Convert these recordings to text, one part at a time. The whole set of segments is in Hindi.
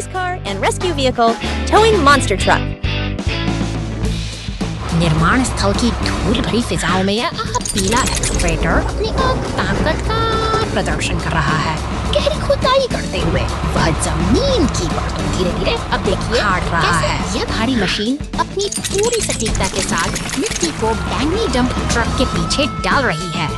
police car and rescue vehicle towing monster truck. निर्माण स्थल की धूल भरी फिजाओं में यह पीला एक्सकवेटर अपनी ताकत का प्रदर्शन कर रहा है। गहरी खुदाई करते हुए वह जमीन की परतों धीरे धीरे अब देखिए काट रहा है। यह भारी मशीन अपनी पूरी सटीकता के साथ मिट्टी को बैंगनी डंप ट्रक के पीछे डाल रही है।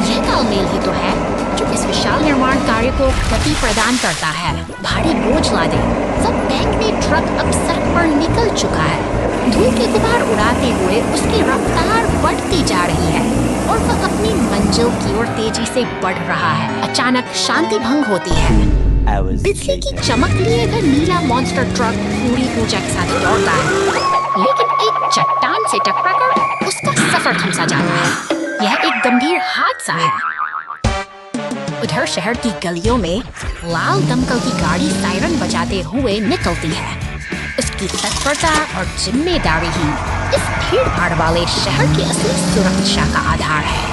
यह तालमेल ही तो है जो इस विशाल निर्माण कार्य को गति प्रदान करता है। भारी बोझ लादे वह बैंगनी ट्रक अब सड़क पर निकल चुका है। धूल के गुबार उड़ाते हुए उसकी रफ्तार बढ़ती जा रही है और वह अपनी मंजिल की ओर तेजी से बढ़ रहा है। अचानक शांति भंग होती है। बिजली की चमक लिए वह नीला मॉन्स्टर ट्रक पूरी ऊर्जा के साथ दौड़ता है, लेकिन एक चट्टान से टकराकर उसका सफर थम सा जाता है। यह एक गंभीर हादसा है। उधर शहर की गलियों में लाल दमकल की गाड़ी सायरन बजाते हुए निकलती है। उसकी तत्परता और जिम्मेदारी ही इस भीड़ भाड़ वाले शहर की असली सुरक्षा का आधार है।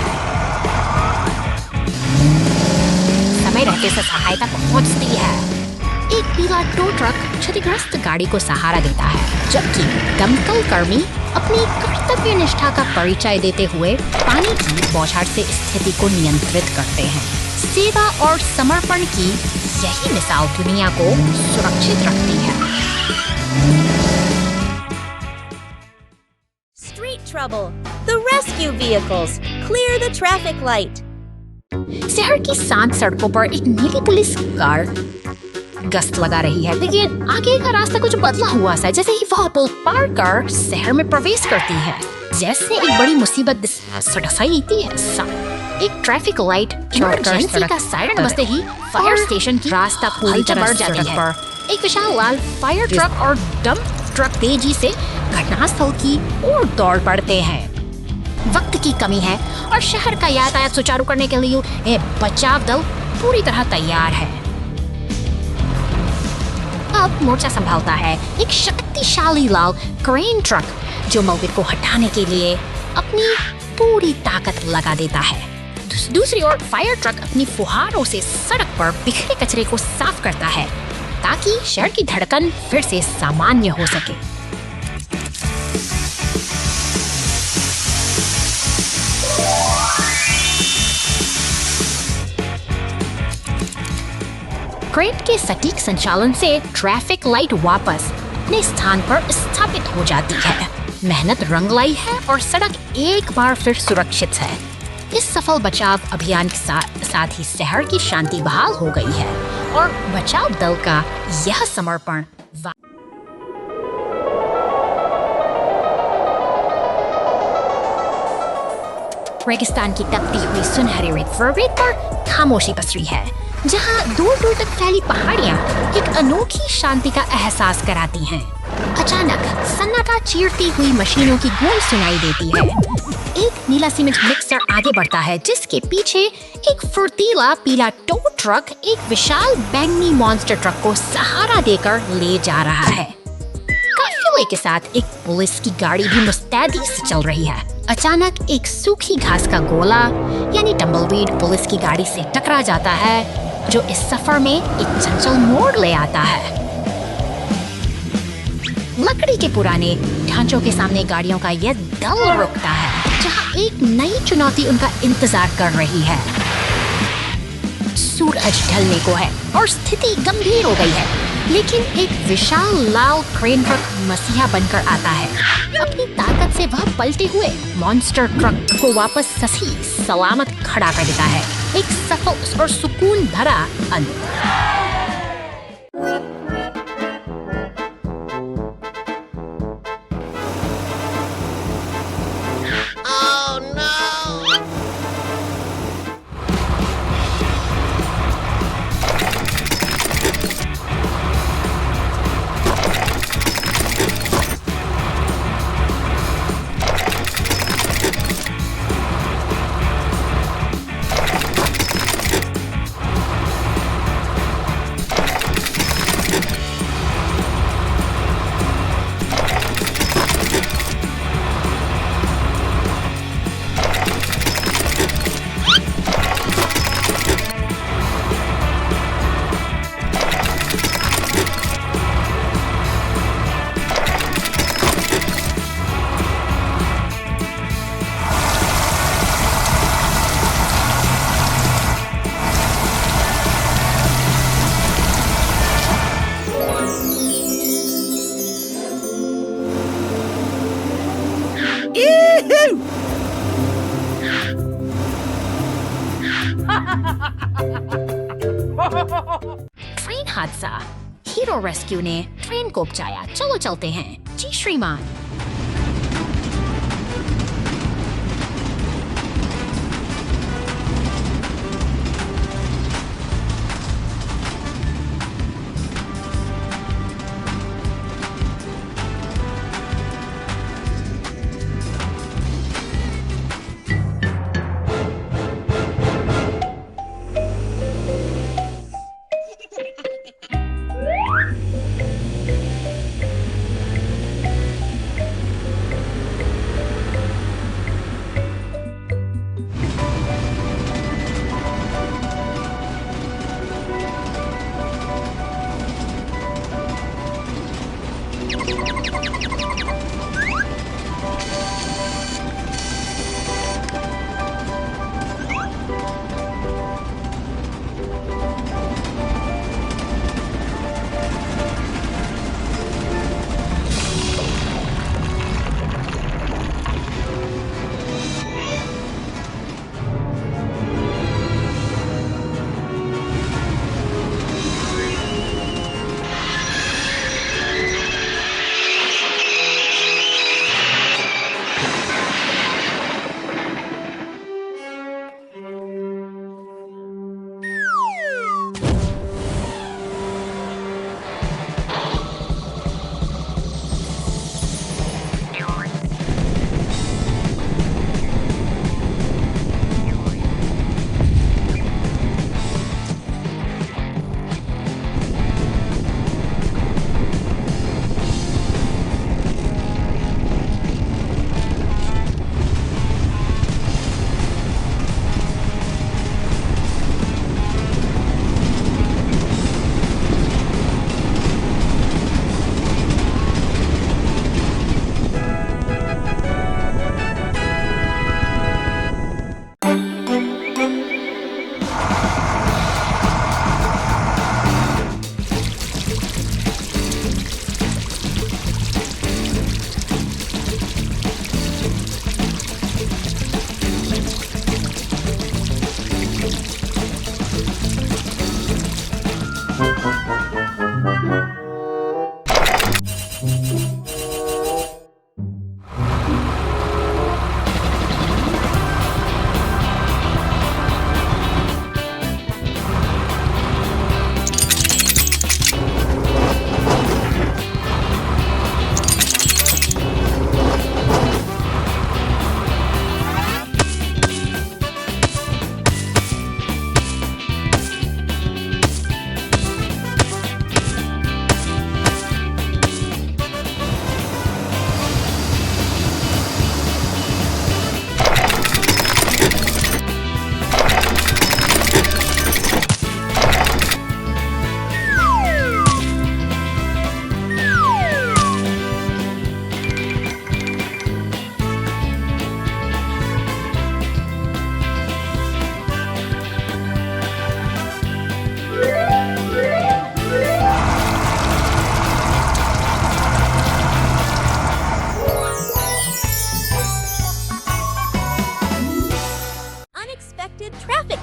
समय रहते से सहायता पहुंचती है। एक पीला टो ट्रक क्षतिग्रस्त गाड़ी को सहारा देता है, जबकि दमकल कर्मी अपनी कर्तव्य निष्ठा का परिचय देते हुए पानी की बौछार से स्थिति को नियंत्रित करते हैं। सेवा और समर्पण की यही मिसाल दुनिया को सुरक्षित रखती है। Street trouble. The rescue vehicles clear the traffic light. शहर की शांत सड़कों पर एक नीली पुलिस कार गश्त लगा रही है, लेकिन आगे का रास्ता कुछ बदला हुआ सा। जैसे ही वह पुल पार कर शहर में प्रवेश करती है, जैसे एक बड़ी मुसीबत सड़साई देती है। एक ट्रैफिक लाइट इमरजेंसी का सायरन बजते ही फायर स्टेशन की रास्ता पूरी तरह बढ़ जाती है। एक विशाल लाल फायर ट्रक और डंप ट्रक तेजी से घटनास्थल की ओर दौड़ पड़ते हैं। वक्त की कमी है और शहर का यातायात सुचारू करने के लिए बचाव दल पूरी तरह तैयार है। अब मोर्चा संभालता है एक शक्तिशाली लाल क्रेन ट्रक जो मलबे को हटाने के लिए अपनी पूरी ताकत लगा देता है। दूसरी ओर फायर ट्रक अपनी फुहारों से सड़क पर बिखरे कचरे को साफ करता है ताकि शहर की धड़कन फिर से सामान्य हो सके। क्रेन के सटीक संचालन से ट्रैफिक लाइट वापस अपने स्थान पर स्थापित हो जाती है। मेहनत रंग लाई है और सड़क एक बार फिर सुरक्षित है। इस सफल बचाव अभियान के साथ ही शहर की शांति बहाल हो गई है और बचाव दल का यह समर्पण रेगिस्तान की तपती हुई सुनहरी रेत पर खामोशी पसरी है, जहां दूर दूर तक फैली पहाड़ियां एक अनोखी शांति का एहसास कराती हैं। अचानक सन्नाटा चीरती हुई मशीनों की गूंज सुनाई देती है। एक नीला सीमेंट मिक्सर आगे बढ़ता है, जिसके पीछे एक फुर्तीला पीला टो ट्रक एक विशाल बैंगनी मॉन्स्टर ट्रक को सहारा देकर ले जा रहा है। काफिले के साथ एक पुलिस की गाड़ी भी मुस्तैदी से चल रही है। अचानक एक सूखी घास का गोला यानी टम्बलवीड पुलिस की गाड़ी से टकरा जाता है, जो इस सफर में एक चंचल मोड़ ले आता है। लकड़ी के पुराने ढांचों के सामने गाड़ियों का यह दल रुकता है, जहां एक नई चुनौती उनका इंतजार कर रही है। सूरज ढलने को है और स्थिति गंभीर हो गई है, लेकिन एक विशाल लाल क्रेन ट्रक मसीहा बनकर आता है। अपनी ताकत से वह पलटे हुए मॉन्स्टर ट्रक को वापस सही सलामत खड़ा कर देता है। एक सफल और सुकून भरा अंत। हीरो रेस्क्यू ने ट्रेन को बचाया। चलो चलते हैं। जी श्रीमान।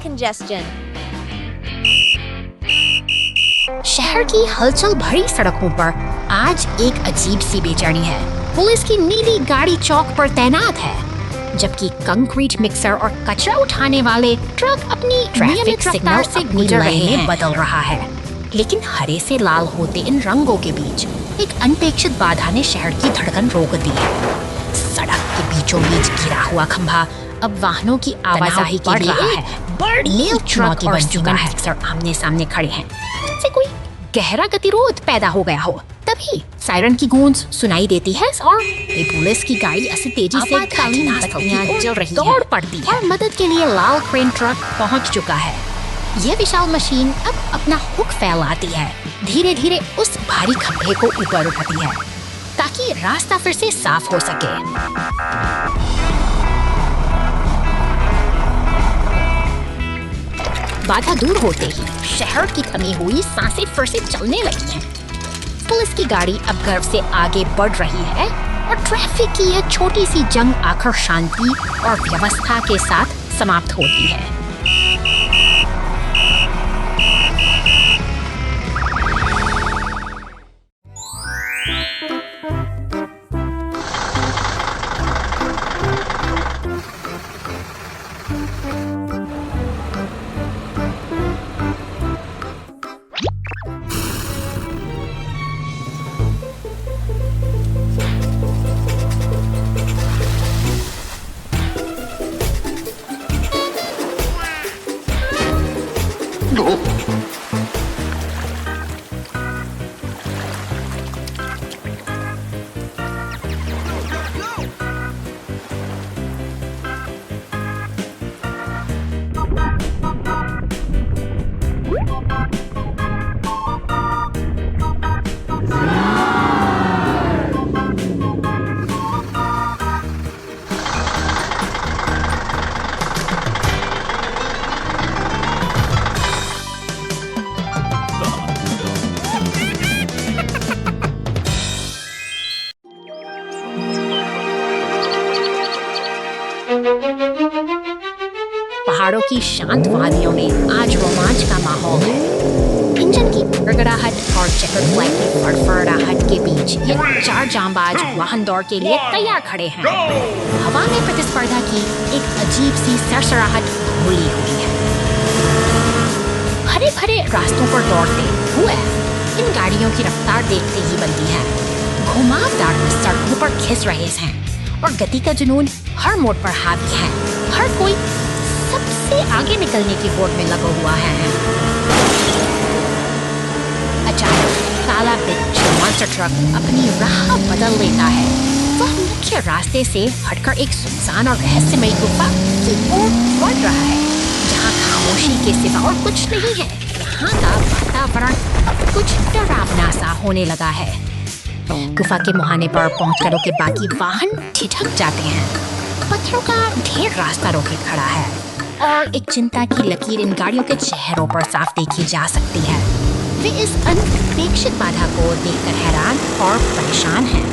congestion. शहर की हलचल भरी सड़कों पर आज एक अजीब सी बेचैनी है। पुलिस की नीली गाड़ी चौक पर तैनात है, जबकि कंक्रीट मिक्सर और कचरा उठाने वाले ट्रक अपनी ट्रैफिक सिग्नल से गुजर रहे हैं बदल रहा है। लेकिन हरे से लाल होते इन रंगों के बीच एक अनपेक्षित बाधा ने शहर की धड़कन रोक दी है। सड़क के बीचों बीच गिरा हुआ खंभा अब वाहनों की आवाजाही के लिए बड़ी ट्रक और सीमेंट मिक्सर आमने सामने खड़े हैं, जैसे कोई गहरा गतिरोध पैदा हो गया हो। तभी सायरन की गूंज सुनाई देती है और पुलिस की गाड़ी ऐसी तेजी से दौड़ पड़ती है और मदद के लिए लाल क्रेन ट्रक पहुंच चुका है। यह विशाल मशीन अब अपना हुक फैलाती है, धीरे धीरे उस भारी खंभे को ऊपर उठाती है ताकि रास्ता फिर से साफ हो सके। बाधा दूर होते ही शहर की थमी हुई सांसें फिर से चलने लगी हैं। पुलिस की गाड़ी अब गर्व से आगे बढ़ रही है और ट्रैफिक की यह छोटी सी जंग आखिर शांति और व्यवस्था के साथ समाप्त होती है। पहाड़ों की शांत वादियों में आज रोमांच का माहौल है। इंजन की गड़गड़ाहट और चेकर फ्लैग की फड़फड़ाहट के बीच ये चार जांबाज वाहन दौड़ के लिए तैयार खड़े हैं। हवा में प्रतिस्पर्धा की एक अजीब सी सरसराहट घुली हुई है। हरे भरे रास्तों पर दौड़ते हुए इन गाड़ियों की रफ्तार देखते ही बनती है। घुमावदार सड़कों पर खिस रहे हैं और गति का जुनून हर मोड़ पर हावी है। हर कोई सबसे आगे निकलने की होड़ में लगा हुआ है। अचानक काला बिच्छू मॉन्स्टर ट्रक अपनी राह बदल लेता है। वह मुख्य रास्ते से हटकर एक सुनसान और रहस्यमयी गुफा की ओर बढ़ रहा है, जहाँ खामोशी के सिवा और कुछ नहीं है। यहाँ का वातावरण अब कुछ डरावना सा होने लगा है। गुफा के मुहाने पर पहुंचकर के बाकी वाहन ठिठक जाते हैं। पत्थरों का ढेर रास्ता रोके खड़ा है और एक चिंता की लकीर इन गाड़ियों के चेहरों पर साफ देखी जा सकती है। वे इस अनपेक्षित बाधा को देखकर हैरान और परेशान हैं।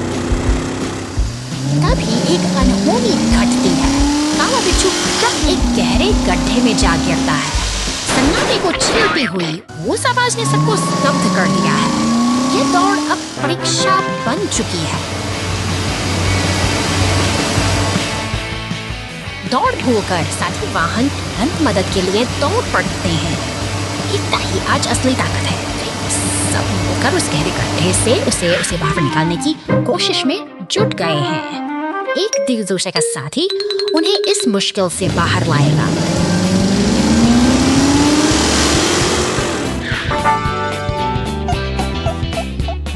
तभी एक अनहोनी घटती है। काला बिच्छू ट्रक एक गहरे गड्ढे में जा गिरता है। सन्नाटे को छीलती हुई उस आवाज ने सबको स्तब्ध कर दिया है। यह दौड़ अब परीक्षा बन चुकी है। दौड़ धोकर साथी वाहन तुरंत मदद के लिए दौड़ पड़ते हैं। इतना ही आज असली ताकत है। सब मिलकर उस गहरे गड्ढे से उसे बाहर निकालने की कोशिश में जुट गए हैं। एक दिग्दर्शक का साथी उन्हें इस मुश्किल से बाहर लाएगा।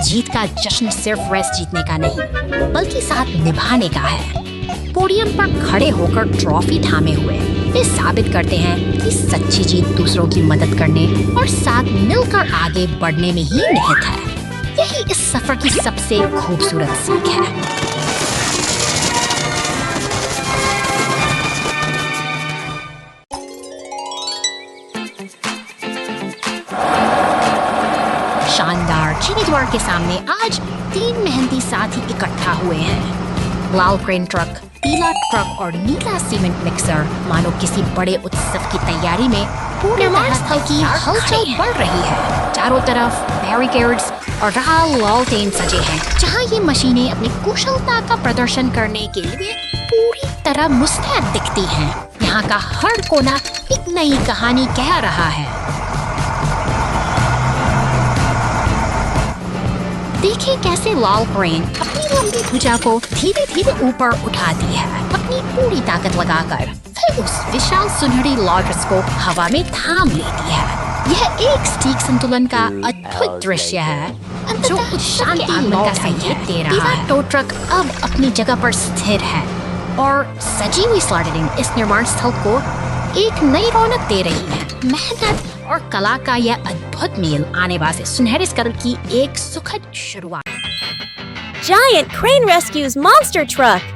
जीत का जश्न सिर्फ रेस जीतने का नहीं, बल्कि साथ निभाने का है। पोडियम पर खड़े होकर ट्रॉफी थामे हुए वे साबित करते हैं कि सच्ची जीत दूसरों की मदद करने और साथ मिलकर आगे बढ़ने में ही निहित है। यही इस सफर की सबसे खूबसूरत सीख है। शानदार चीनी द्वार के सामने आज 3 मेहनती साथी इकट्ठा हुए हैं। लाल क्रेन ट्रक, पीला ट्रक और नीला सीमेंट मिक्सर मानो किसी बड़े उत्सव की तैयारी में पूरे स्थल की हलचल बढ़ रही है। चारों तरफ बैरिकेड्स और लालटेन सजे हैं, जहां ये मशीनें अपनी कुशलता का प्रदर्शन करने के लिए पूरी तरह मुस्तैद दिखती हैं। यहाँ का हर कोना एक नई कहानी कह रहा है। देखिए कैसे लाल क्रेन अपनी लंबी भुजा को धीरे धीरे ऊपर उठाती है, अपनी पूरी ताकत लगाकर। फिर उस विशाल सुनहरी लॉन्च को हवा में थाम लेती है। यह एक सटीक संतुलन का अद्भुत दृश्य है जो शांति मन का संकेत दे रहा है। टो ट्रक अब अपनी जगह पर स्थिर है और सजी हुई स्लॉटरिंग इस निर्माण स्थल को एक नई रौनक दे रही है। मेहनत और कला का यह अद्भुत मेल आने वाले सुनहरे स्कल की एक सुखद शुरुआत। Giant crane rescues monster truck.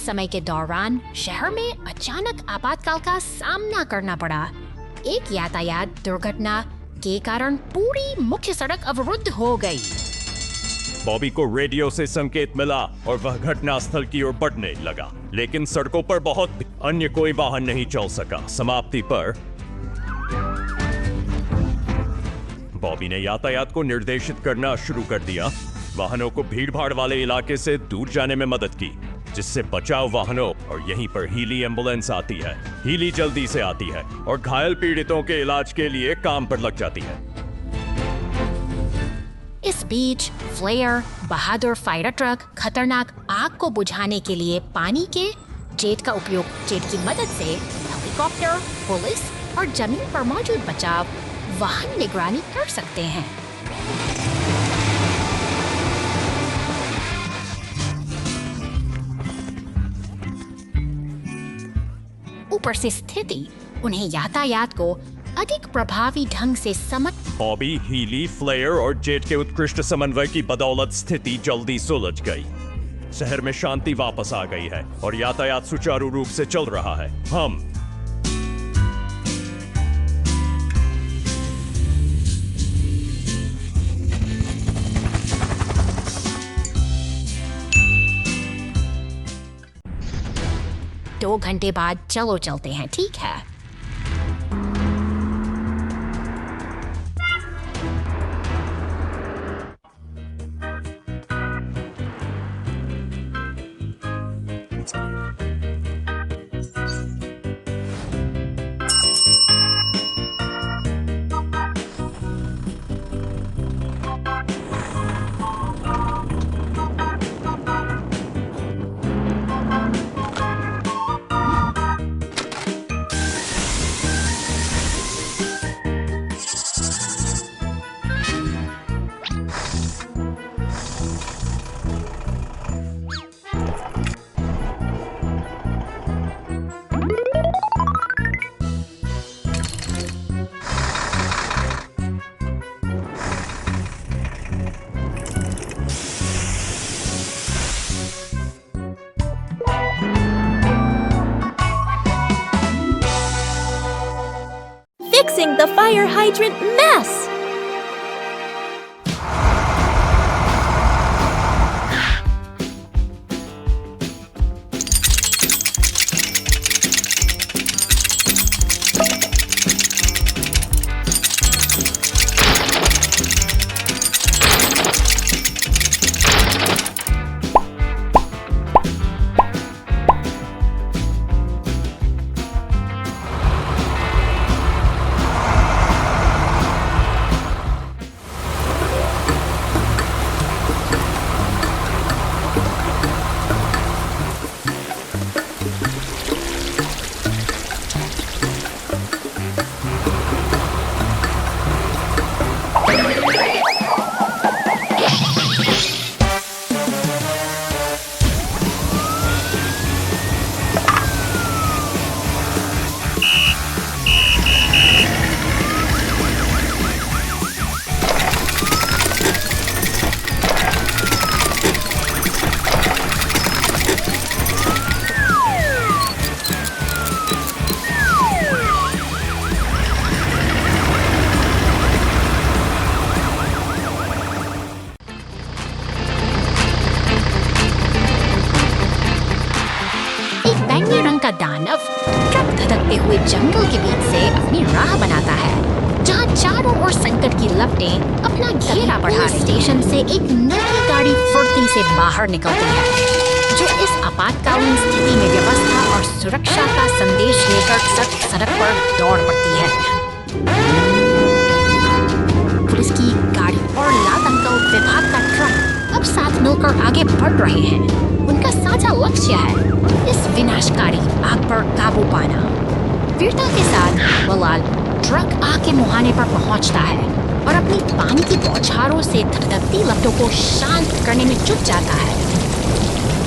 समय के दौरान शहर में अचानक आपातकाल का सामना करना पड़ा। एक यातायात दुर्घटना के कारण पूरी मुख्य सड़क अवरुद्ध हो गई। बॉबी को रेडियो से संकेत मिला और वह घटनास्थल की ओर बढ़ने लगा, लेकिन सड़कों पर बहुत अन्य कोई वाहन नहीं चल सका। समाप्ति पर बॉबी ने यातायात को निर्देशित करना शुरू कर दिया। वाहनों को भीड़भाड़ वाले इलाके से दूर जाने में मदद की, जिससे बचाव वाहनों और यहीं पर हीली एम्बुलेंस आती है। हीली जल्दी से आती है और घायल पीड़ितों के इलाज के लिए काम पर लग जाती है। इस बीच फ्लेयर, बहादुर फायर ट्रक खतरनाक आग को बुझाने के लिए पानी के जेट का उपयोग जेट की मदद से हेलीकॉप्टर, पुलिस और जमीन पर मौजूद बचाव वाहन निगरानी कर सकते हैं। ऊपर से स्थिति उन्हें यातायात को अधिक प्रभावी ढंग से समझ। बॉबी, हीली, फ्लेयर और जेट के उत्कृष्ट समन्वय की बदौलत स्थिति जल्दी सुलझ गई। शहर में शांति वापस आ गई है और यातायात सुचारू रूप से चल रहा है। हम दो घंटे बाद चलो चलते हैं, ठीक है? Fixing the fire hydrant mess! का दानव ट्रक धधकते हुए जंगल के बीच से अपनी राह बनाता है, जहाँ चारों ओर संकट की लपटें अपना घेरा बढ़ा। स्टेशन से एक नई गाड़ी फुर्ती से बाहर निकलती है, जो इस आपातकालीन स्थिति में व्यवस्था और सुरक्षा का संदेश लेकर सड़क पर दौड़ पड़ती है। पुलिस की गाड़ी और लातंकल विभाग का ट्रक अब साथ मिलकर आगे बढ़ रहे हैं। उनका साझा लक्ष्य है इस विनाशकारी आग पर काबू पाना। वीरता के साथ बलाल ट्रक आग के मुहाने पर पहुंचता है और अपनी पानी की बौछारों से धधकती लपटों को शांत करने में जुट जाता है।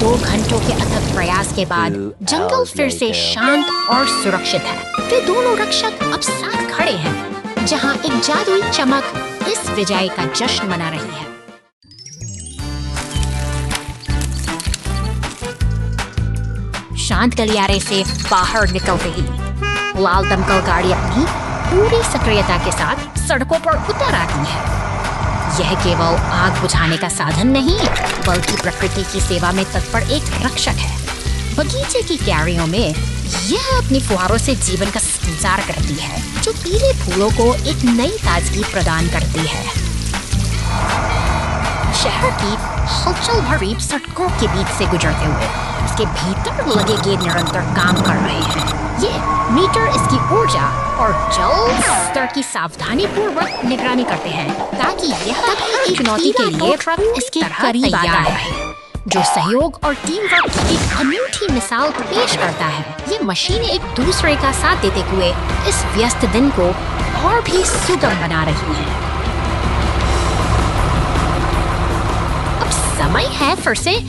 2 घंटों के अथक प्रयास के बाद जंगल फिर से शांत और सुरक्षित है। वे दोनों रक्षक अब साथ खड़े हैं, जहां एक जादुई चमक इस विजय का जश्न मना रही है। शांत गलियारे से बाहर निकलते ही लाल दमकल गाड़ी अपनी पूरी सक्रियता के साथ सड़कों पर उतर आती है। यह केवल आग बुझाने का साधन नहीं, बल्कि प्रकृति की सेवा में तत्पर एक रक्षक है। बगीचे की क्यारियों में यह अपनी फुहारों से जीवन का संचार करती है, जो पीले फूलों को एक नई ताजगी प्रदान करती है। शहर की हलचल भरी सड़कों के बीच से गुजरते हुए इसके भीतर लगे गेट निरंतर काम कर रहे हैं। ये मीटर इसकी ऊर्जा और जल स्तर की सावधानी पूर्वक निगरानी करते हैं, ताकि यह एक चुनौती के लिए ट्रक इसके करीब आता है, जो सहयोग और टीम वर्क की एक अनूठी मिसाल पेश करता है। ये मशीनें एक दूसरे का साथ देते हुए इस व्यस्त दिन को और भी सुगम बना रही हैं। अब समय है फिर से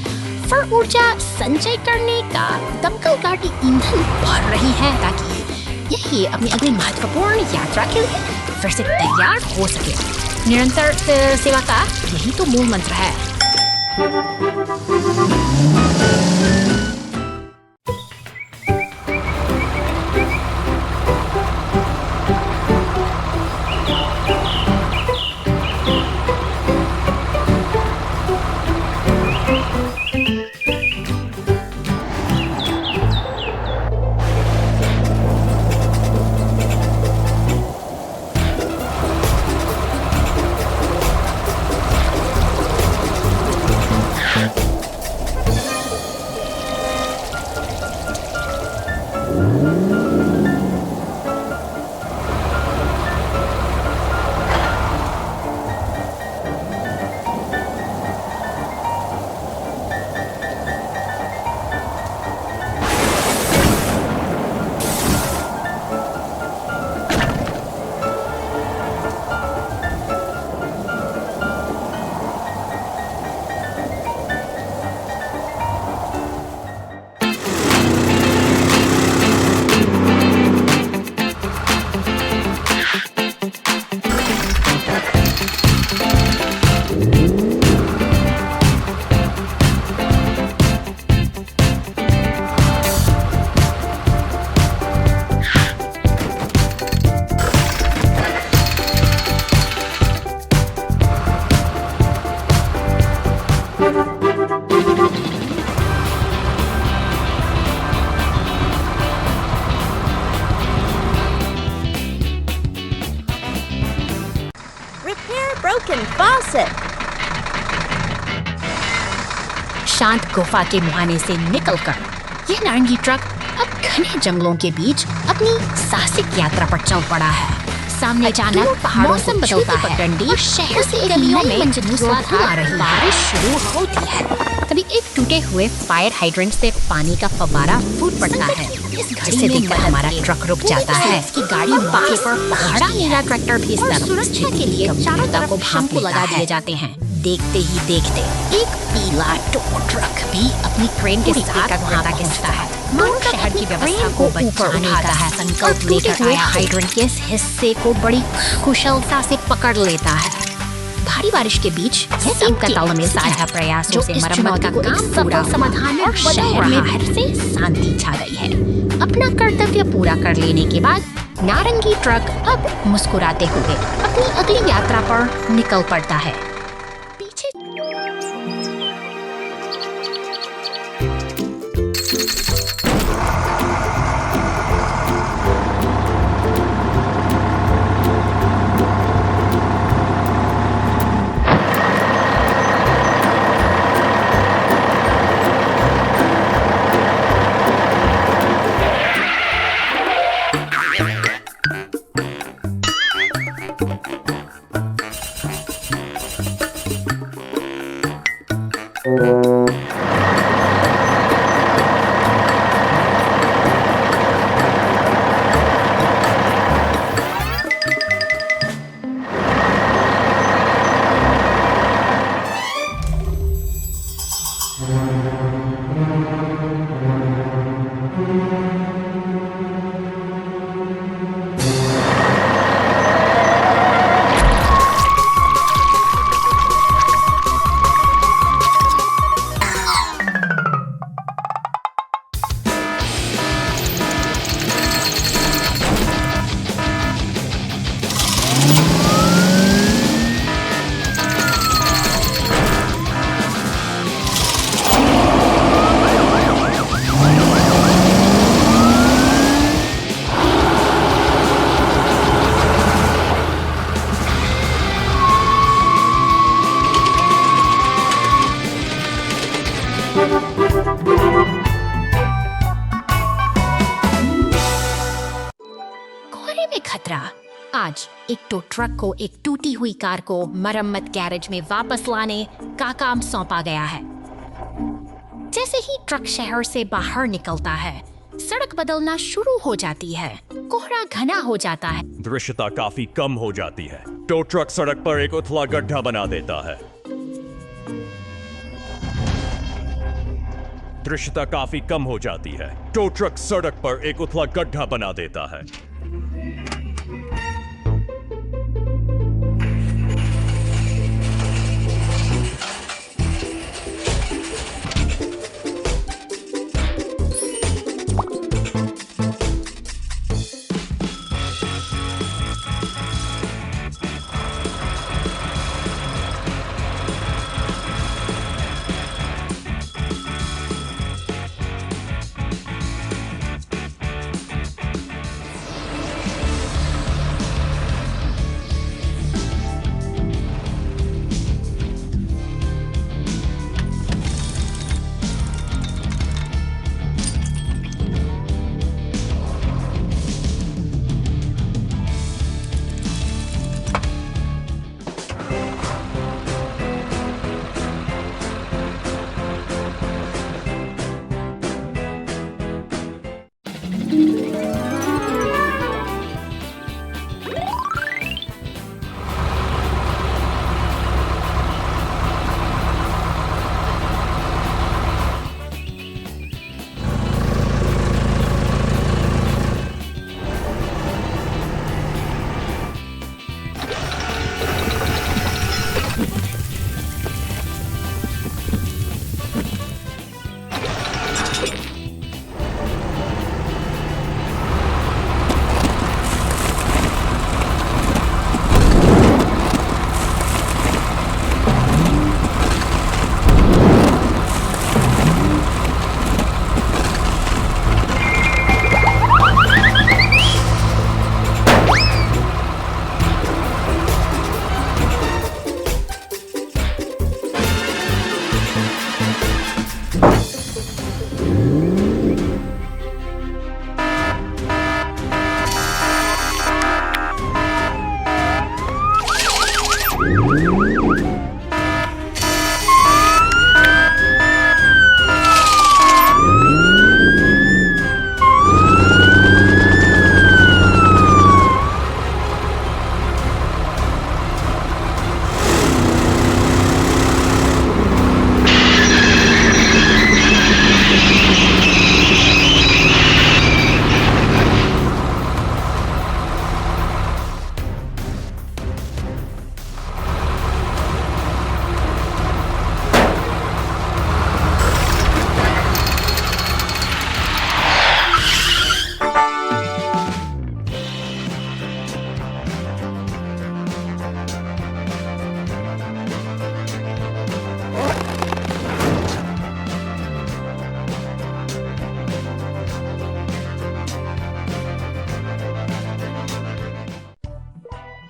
ऊर्जा संचय करने का। दमकल गाड़ी ईंधन भर रही है ताकि यही अपनी अगली महत्वपूर्ण यात्रा के लिए फिर से तैयार हो सके। निरंतर सेवा का यही तो मूल मंत्र है। शांत गुफा के मुहाने से निकलकर यह नारंगी ट्रक अब घने जंगलों के बीच अपनी साहसिक यात्रा पर चल पड़ा है। सामने अचानक पहाड़ों से बदलता है और शहर से गलियों में मूसलाधार बारिश शुरू होती है। तभी एक टूटे हुए फायर हाइड्रेंट से पानी का फव्वारा फूट पड़ता है, जिसे देखकर हमारा ट्रक रुक जाता है। इसकी गाड़ी मौके पर पहाड़ा नीला ट्रैक्टर भी सुरक्षा के लिए चारों तरफ को भांप लगा दिए जाते हैं। देखते ही देखते एक पीला टो ट्रक भी अपनी क्रेन के साथ वहां तक पहुंचता है। शहर की व्यवस्था को ऊपर उठाता है, संकल्प लेकर आया हाइड्रेंट के इस हिस्से को बड़ी कुशलता से पकड़ लेता है। भारी बारिश के बीच सबका तालमेल साझा प्रयासों से मरम्मत का काम सफल समाधान और शहर में फिर से शांति छा गई है। अपना कर्तव्य पूरा कर लेने के बाद नारंगी ट्रक अब मुस्कुराते हुए अपनी अगली यात्रा पर निकल पड़ता है। पीछे आज एक टो ट्रक को एक टूटी हुई कार को मरम्मत गैरेज में वापस लाने का काम सौंपा गया है। जैसे ही ट्रक शहर से बाहर निकलता है, सड़क बदलना शुरू हो जाती है। कोहरा घना हो जाता है। दृश्यता काफी कम हो जाती है। टो ट्रक सड़क पर एक उथला गड्ढा बना देता है। दृश्यता काफी कम हो जाती है। टो ट्रक सड़क पर एक उथला गड्ढा बना देता है।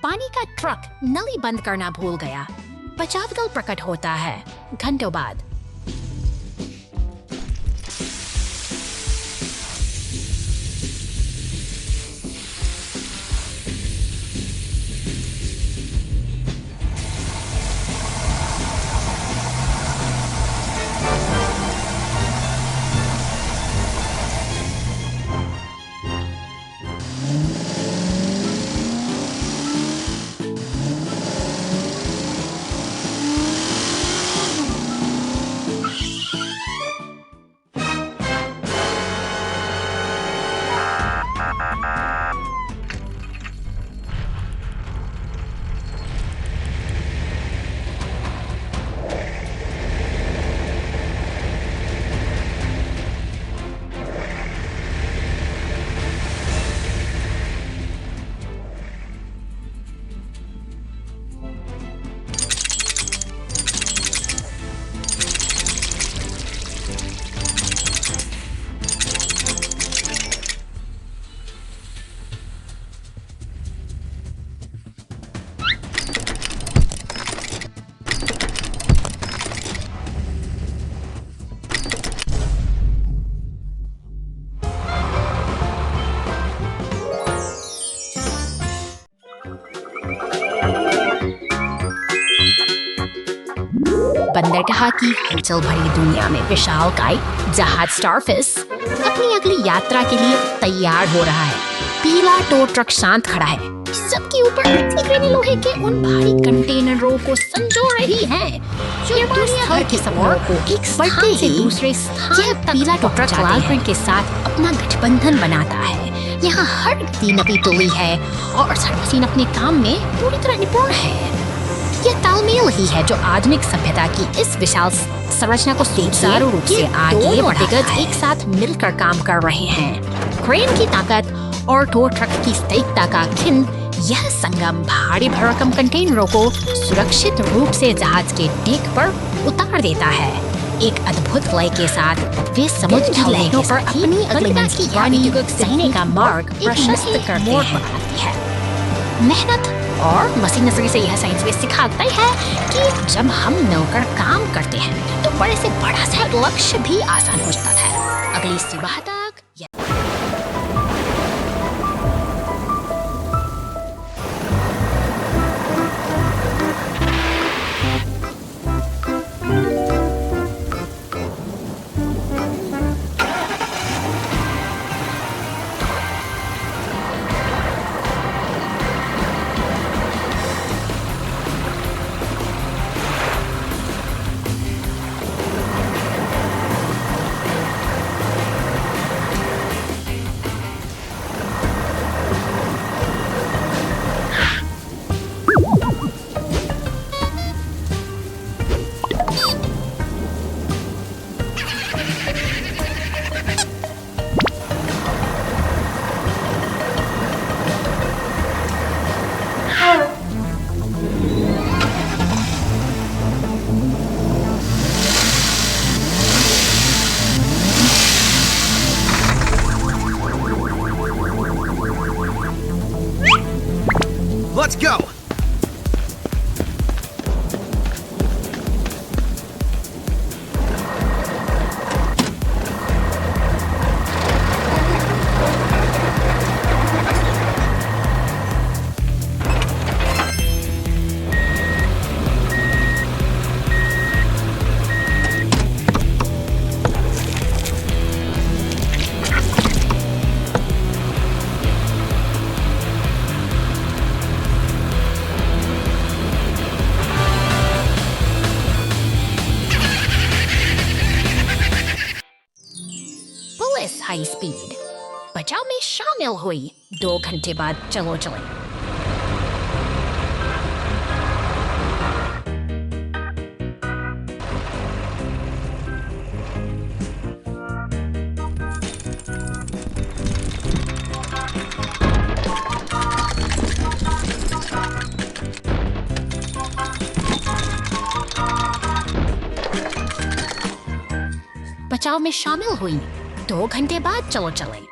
पानी का ट्रक नली बंद करना भूल गया। बचाव दल प्रकट होता है घंटों बाद। बंदरगाह की हलचल भरी दुनिया में विशालकाय जहाज स्टारफिश अपनी अगली यात्रा के लिए तैयार हो रहा है। पीला टो ट्रक शांत खड़ा है, सबके ऊपर तीखने लोहे के उन भारी कंटेनरों को संजो रही है जो दुनिया भर के सफरों को एक स्थान से दूसरे स्थान तक पीला टो ट्रक लाल रंग के साथ अपना गठबंधन बनाता है। यहाँ हर गति नपी तुली है और हर मशीन अपने काम में पूरी तरह निपुण है। यह तालमेल ही है जो आधुनिक सभ्यता की इस विशाल संरचना को सुचारू रूप से आगे बढ़ाता है। एक साथ मिलकर काम कर रहे हैं। क्रेन की ताकत और टो ट्रक की स्थायिकता का खिन यह संगम भारी भरकम कंटेनरों को सुरक्षित रूप से जहाज के डेक पर उतार देता है। एक अद्भुत लय के साथ वे समुद्र की लहरों पर अपनी अगली मंजिल यानी सहने का मार्ग प्रशस्त करते हैं। मेहनत और मशीनरी से यह साइंस भी सिखाता है कि जब हम मिलकर काम करते हैं तो बड़े से बड़ा सा लक्ष्य भी आसान हो जाता है। अगली सुबह तक Let's go! हाई स्पीड बचाव में शामिल हुई। 2 घंटे बाद चलो चले। बचाव में शामिल हुई। 2 घंटे बाद चलो चले।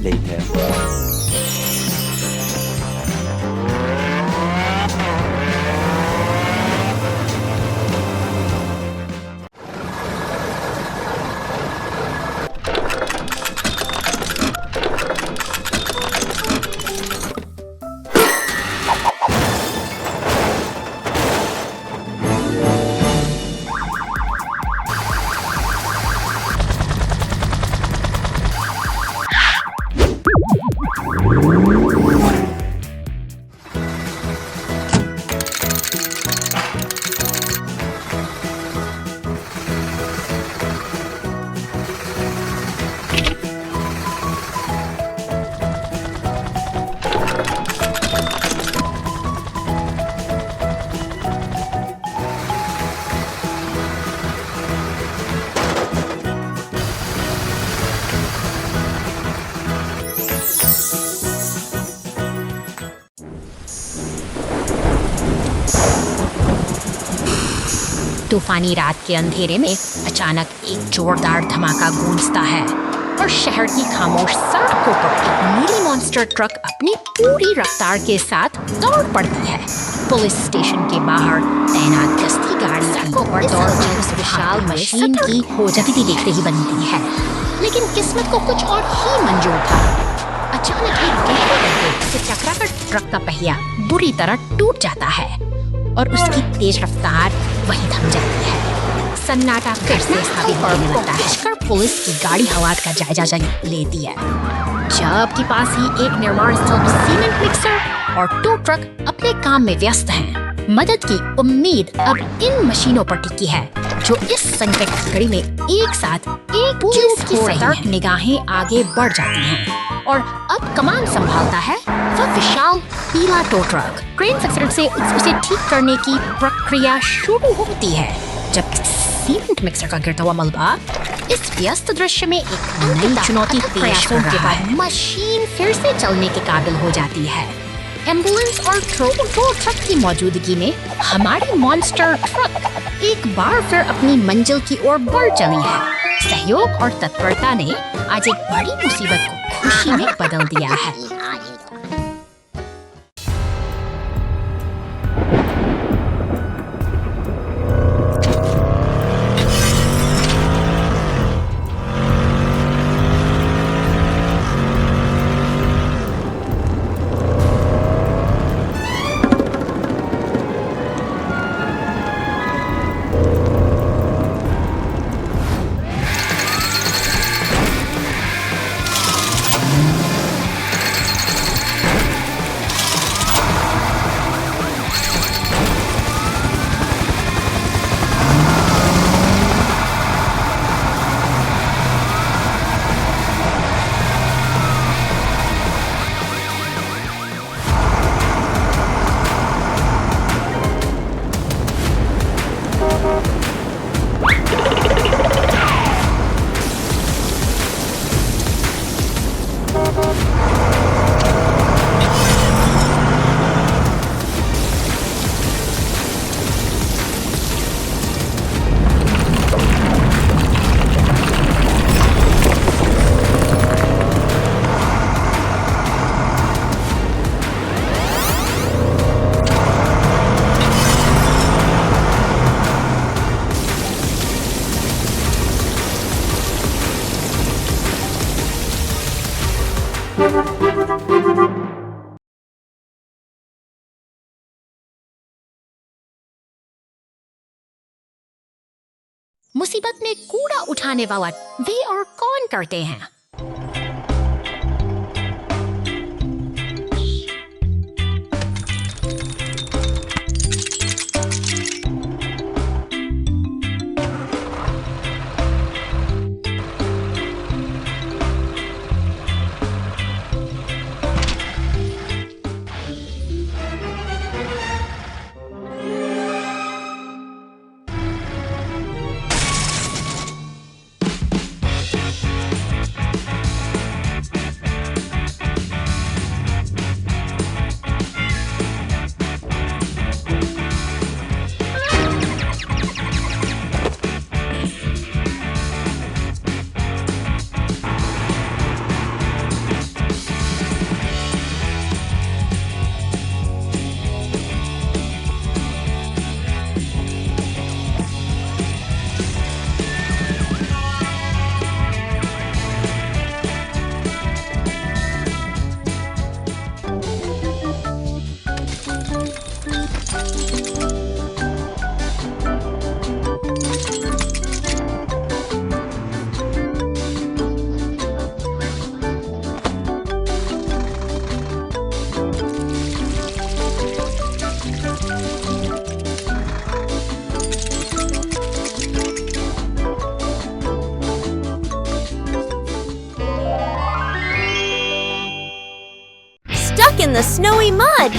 later. तूफानी रात के अंधेरे में अचानक एक जोरदार धमाका गूंजता है और शहर की खामोश सड़कों पर एक नीली मॉन्स्टर ट्रक अपनी पूरी रफ्तार के साथ दौड़ पड़ती है। पुलिस स्टेशन के बाहर तैनात गश्ती गाड़ी सड़कों पर दौड़कर उस विशाल मशीन की गतिविधि देखते ही बनती है, लेकिन किस्मत को कुछ और ही मंजूर था। अचानक एक गहरे गड्ढे से टकराकर ट्रक का पहिया बुरी तरह टूट जाता है और उसकी तेज रफ्तार वहीं थम जाती है। सन्नाटा फिर से स्थापित होने लगता है। पुलिस की गाड़ी हालात का जायजा लेती है, जबकि पास ही एक निर्माण स्थल सीमेंट मिक्सर और टू ट्रक अपने काम में व्यस्त हैं। मदद की उम्मीद अब इन मशीनों पर टिकी है, जो इस संकट की घड़ी में एक साथ एक पुलिस की सतर्क निगाहें आगे बढ़ जाती हैं और अब कमान संभालता है वह विशाल पीला टो ट्रक। क्रेन फिक्सर से उसे ठीक करने की प्रक्रिया शुरू होती है, जब सीमेंट मिक्सर का गिरता हुआ मलबा इस व्यस्त दृश्य में एक नई चुनौती पेश कर रहा है। मशीन फिर से चलने के काबिल हो जाती है। एम्बुलेंस और टो ट्रक की मौजूदगी में हमारी मॉन्स्टर ट्रक एक बार फिर अपनी मंजिल की ओर बढ़ चली है। सहयोग और तत्परता ने आज एक बड़ी मुसीबत को खुशी में बदल दिया है। मुसीबत में कूड़ा उठाने वाला वे और कौन करते हैं? the snowy mud.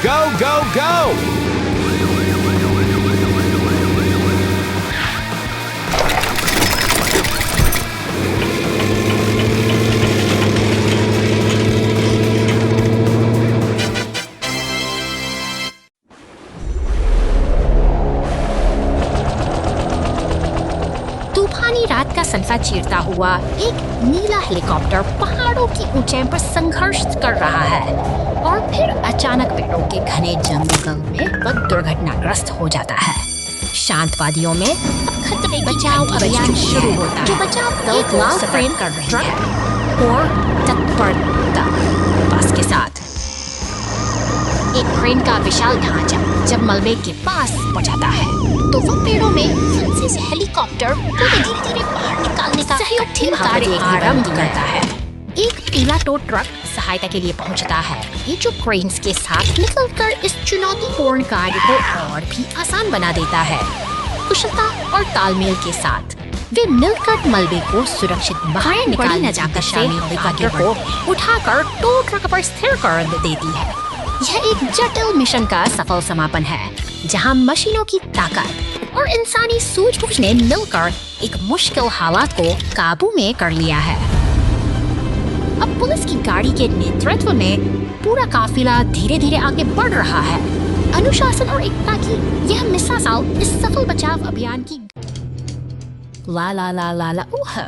Go, go, go! तूफानी रात का सनसा चीरता हुआ एक नीला हेलीकॉप्टर पहाड़ों की ऊंचाई पर संघर्ष कर रहा है और फिर अचानक पेड़ों के घने जंगल में वह दुर्घटनाग्रस्त हो जाता है। शांत वादियों में अब खतरे की बचाव अभियान शुरू होता है। जो बचाव दल को सतर्क कर रही है और तत्परता बस के साथ एक क्रेन का विशाल ढांचा जब मलबे के पास पहुंचाता है तो वह पेड़ों में फंसे से हेलीकॉप्टर को धीरे धीरे बाहर निकालने का कठिन कार्य आरंभ करता है। एक पीला टो ट्रक सहायता के लिए पहुंचता है। ये जो क्रेन्स के साथ निकलकर इस चुनौतीपूर्ण कार्य को और भी आसान बना देता है। कुशलता और तालमेल के साथ वे मिलकर मलबे को सुरक्षित बाहर निकालने जाकर हेलीकॉप्टर को उठाकर टो ट्रक पर स्थिर कर देती है। यह एक जटिल मिशन का सफल समापन है जहां मशीनों की ताकत और इंसानी सूझबूझ ने मिलकर एक मुश्किल हालात को काबू में कर लिया है। अब पुलिस की गाड़ी के नेतृत्व में पूरा काफिला धीरे धीरे आगे बढ़ रहा है। अनुशासन और एकता की यह मिसाल इस सफल बचाव अभियान की ला ला ला ला ला उह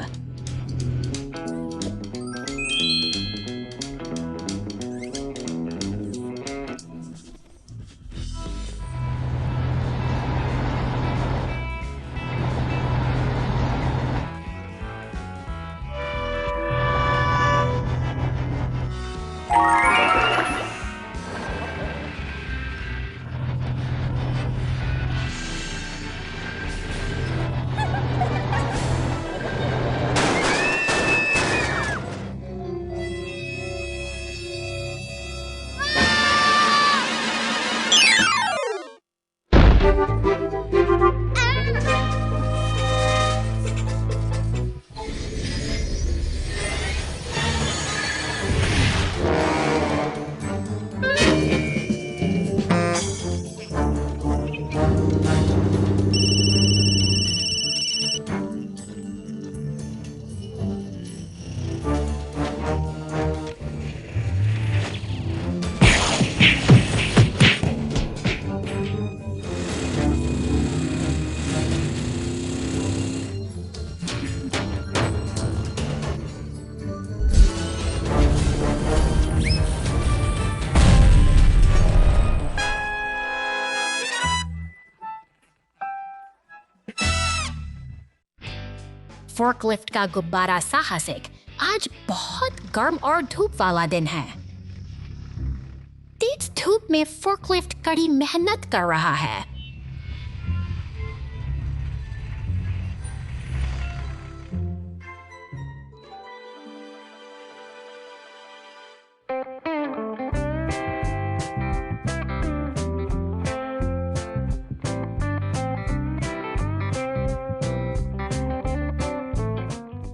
फोर्कलिफ्ट का गुब्बारा साहसिक आज बहुत गर्म और धूप वाला दिन है। तेज धूप में फोर्कलिफ्ट कड़ी मेहनत कर रहा है।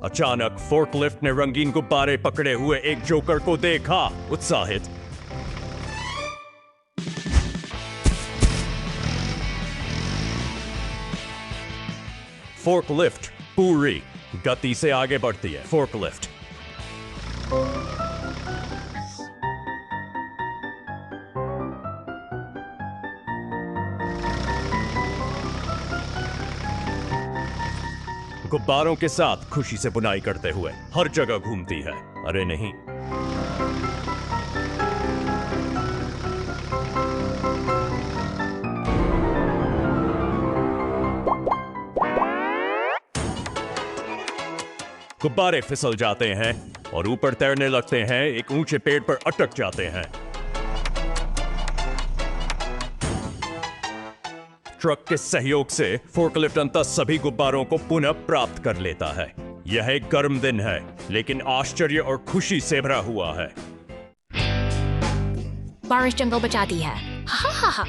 अचानक फोर्कलिफ्ट ने रंगीन गुब्बारे पकड़े हुए एक जोकर को देखा। उत्साहित, फोर्कलिफ्ट पूरी गति से आगे बढ़ती है। फोर्कलिफ्ट। गुब्बारों के साथ खुशी से बुनाई करते हुए हर जगह घूमती है। अरे नहीं, गुब्बारे फिसल जाते हैं और ऊपर तैरने लगते हैं, एक ऊंचे पेड़ पर अटक जाते हैं। ट्रक के सहयोग से फोर्कलिफ्ट अंततः सभी गुब्बारों को पुनः प्राप्त कर लेता है। यह एक गर्म दिन है, लेकिन आश्चर्य और खुशी से भरा हुआ है। बारिश जंगल बचाती है। हा हा हा।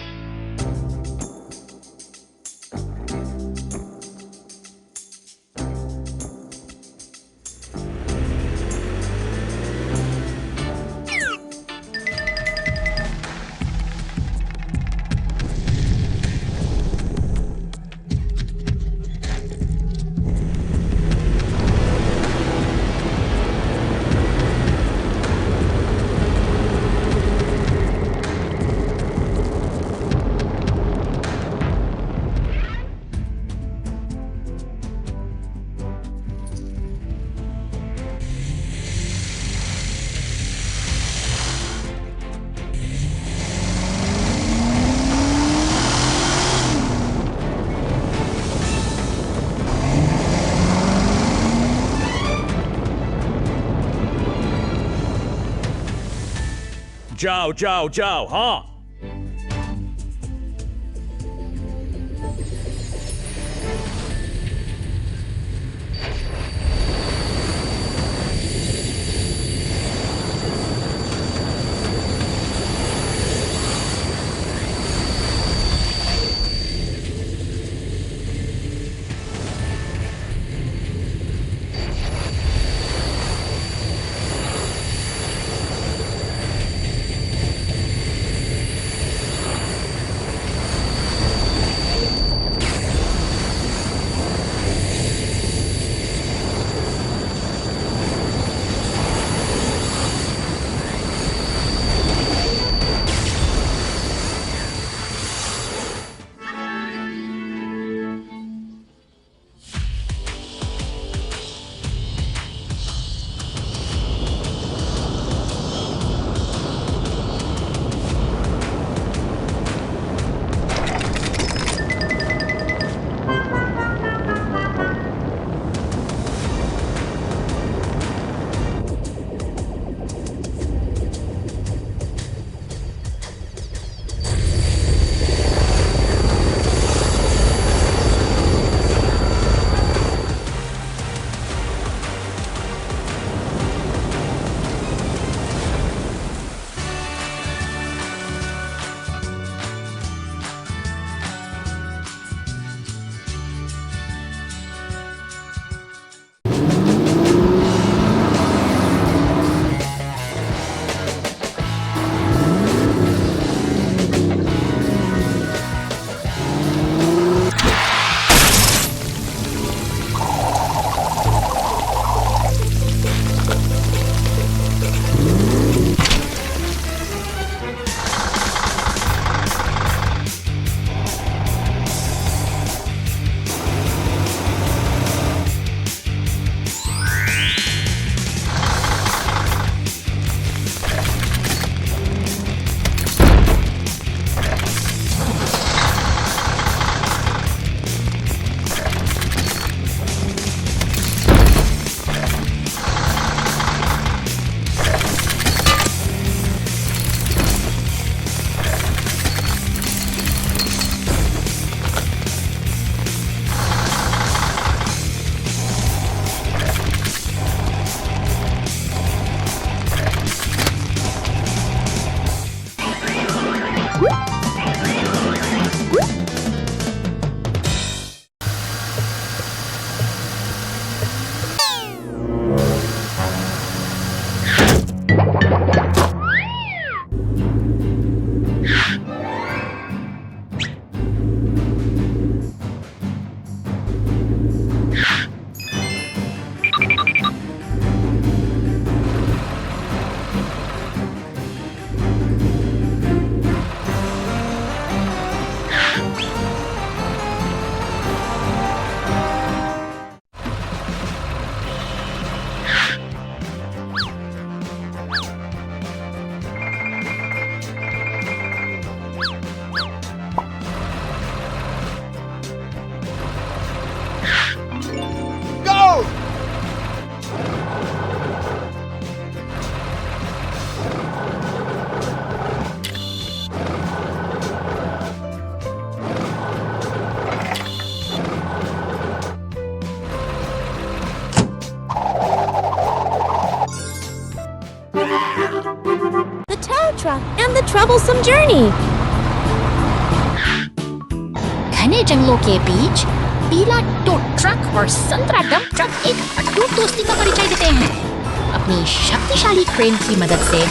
जाओ जाओ जाओ, हाँ। awesome journey. घने जंगलों के बीच पीला टो ट्रक और संतरा डंप ट्रक एक अटूट दोस्ती का परिचय देते हैं। अपनी शक्तिशाली क्रेन की मदद से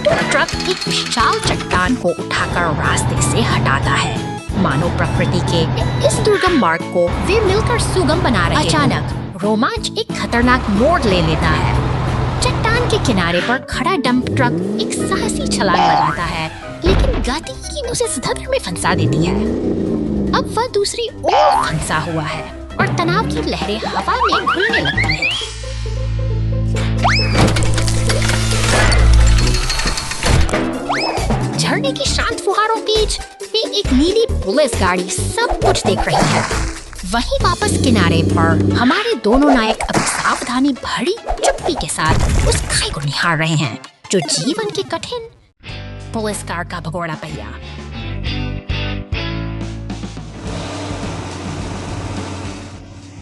टो ट्रक एक विशाल चट्टान को उठाकर रास्ते से हटाता है। मानव प्रकृति के इस दुर्गम मार्ग को वे मिलकर सुगम बना रहे हैं। अचानक रोमांच एक खतरनाक मोड़ ले लेता है। चट्टान के किनारे पर खड़ा डंप ट्रक एक साहसी छलांग लगाता है, लेकिन गति उसे धड़ल्ले में फंसा देती है। अब वह दूसरी ओर फंसा हुआ है और तनाव की लहरें हवा में घुलने लगती हैं। झरने की शांत फुहारों बीच एक नीली पुलिस गाड़ी सब कुछ देख रही है। वहीं वापस किनारे पर हमारे दोनों नायक अब सावधानी भरी चुप्पी के साथ उस खाई को निहार रहे हैं जो जीवन के कठिन पुलिस कार का भगोड़ा पहिया।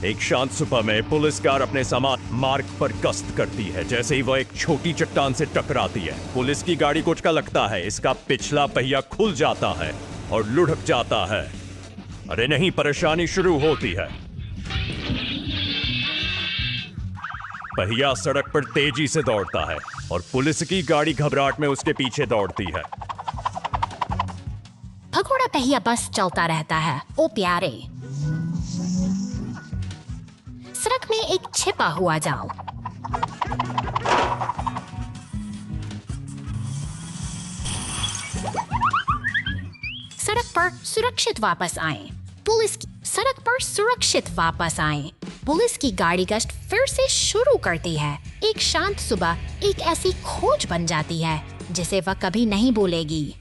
एक शांत सुबह में पुलिस कार अपने सामान मार्ग पर गश्त करती है। जैसे ही वह एक छोटी चट्टान से टकराती है, पुलिस की गाड़ी को झटका लगता है। इसका पिछला पहिया खुल जाता है और लुढ़क जाता है। अरे नहीं, परेशानी शुरू होती है। पहिया सड़क पर तेजी से दौड़ता है और पुलिस की गाड़ी घबराहट में उसके पीछे दौड़ती है। भगोड़ा पहिया बस चलता रहता है। ओ प्यारे, सड़क में एक छिपा हुआ जाल। सड़क पर सुरक्षित वापस आए। पुलिस की गाड़ी गश्त फिर से शुरू करती है। एक शांत सुबह एक ऐसी खोज बन जाती है जिसे वह कभी नहीं भूलेगी।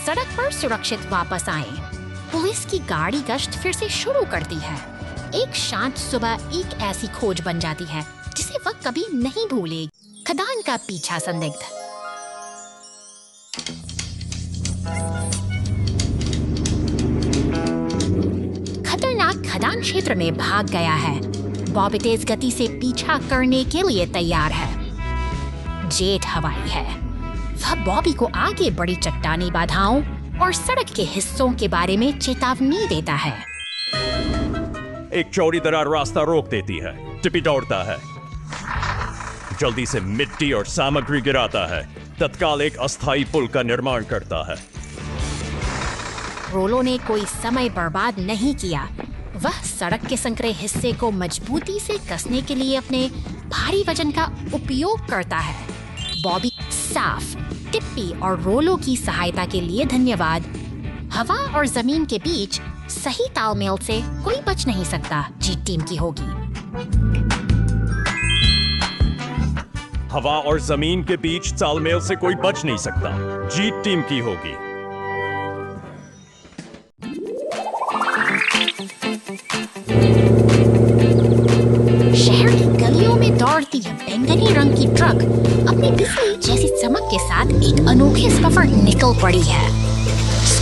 सड़क पर सुरक्षित वापस आए। पुलिस की गाड़ी गश्त फिर से शुरू करती है। एक शांत सुबह एक ऐसी खोज बन जाती है जिसे वह कभी नहीं भूलेगी। खदान का पीछा संदिग्ध। खतरनाक खदान क्षेत्र में भाग गया है। बॉबी तेज गति से पीछा करने के लिए तैयार है। जेट हवाई है। वह बॉबी को आगे बड़ी चट्टानी बाधाओं और सड़क के हिस्सों के बारे में चेतावनी देता है। एक चौड़ी दरार रास्ता रोक देती है। टिप्पी दौड़ता है, जल्दी से मिट्टी और सामग्री गिराता है। तत्काल एक अस्थायी पुल का निर्माण करता है। रोलो ने कोई समय बर्बाद नहीं किया। वह सड़क के संकरे हिस्से को मजबूती से कसने के लिए अपने भारी वजन का उपयोग करता है। बॉबी साफ, टिप्पी और रोलो की सहायता के लिए धन्यवाद। हवा और जमीन के बीच सही तालमेल से कोई बच नहीं सकता। जीत टीम की होगी। हवा और जमीन के बीच तालमेल से कोई बच नहीं सकता। जीत टीम की होगी। शहर की गलियों में दौड़ती है बैंगनी रंग की ट्रक अपनी बिजली जैसी चमक के साथ एक अनोखे सफर निकल पड़ी है।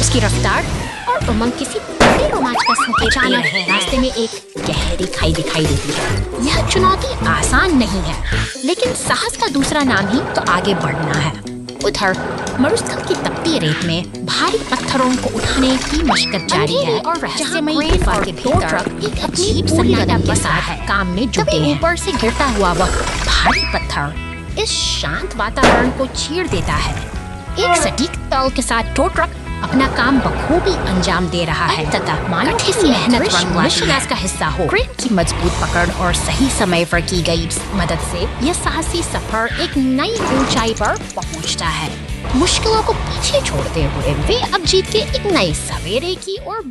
उसकी रफ्तार और उमंग किसी बड़े रोमांच का संकेत दे रहे हैं। रास्ते में एक गहरी खाई दिखाई देती है। यह चुनौती आसान नहीं है, लेकिन साहस का दूसरा नाम ही तो आगे बढ़ना है। उधर मरुस्थल की तपती रेत में भारी पत्थरों को उठाने की मशक्कत जारी है और रहस्यमयी गुफा के भीतर एक अजीब सन्नाटा के साथ काम में जुटे हैं। ऊपर से गिरता हुआ वह भारी पत्थर इस शांत वातावरण को चीर देता है। एक सटीक ताल के साथ टो ट्रक अपना काम बखूबी अंजाम दे रहा है तथा मानो किसी मेहनत विश्वास का हिस्सा हो। क्रेन की मजबूत पकड़ और सही समय पर की गई मदद से यह साहसी सफर एक नई ऊंचाई पर पहुंचता है। मुश्किलों को पीछे छोड़ते हुए वे अब जीत के एक नई सवेरे की ओर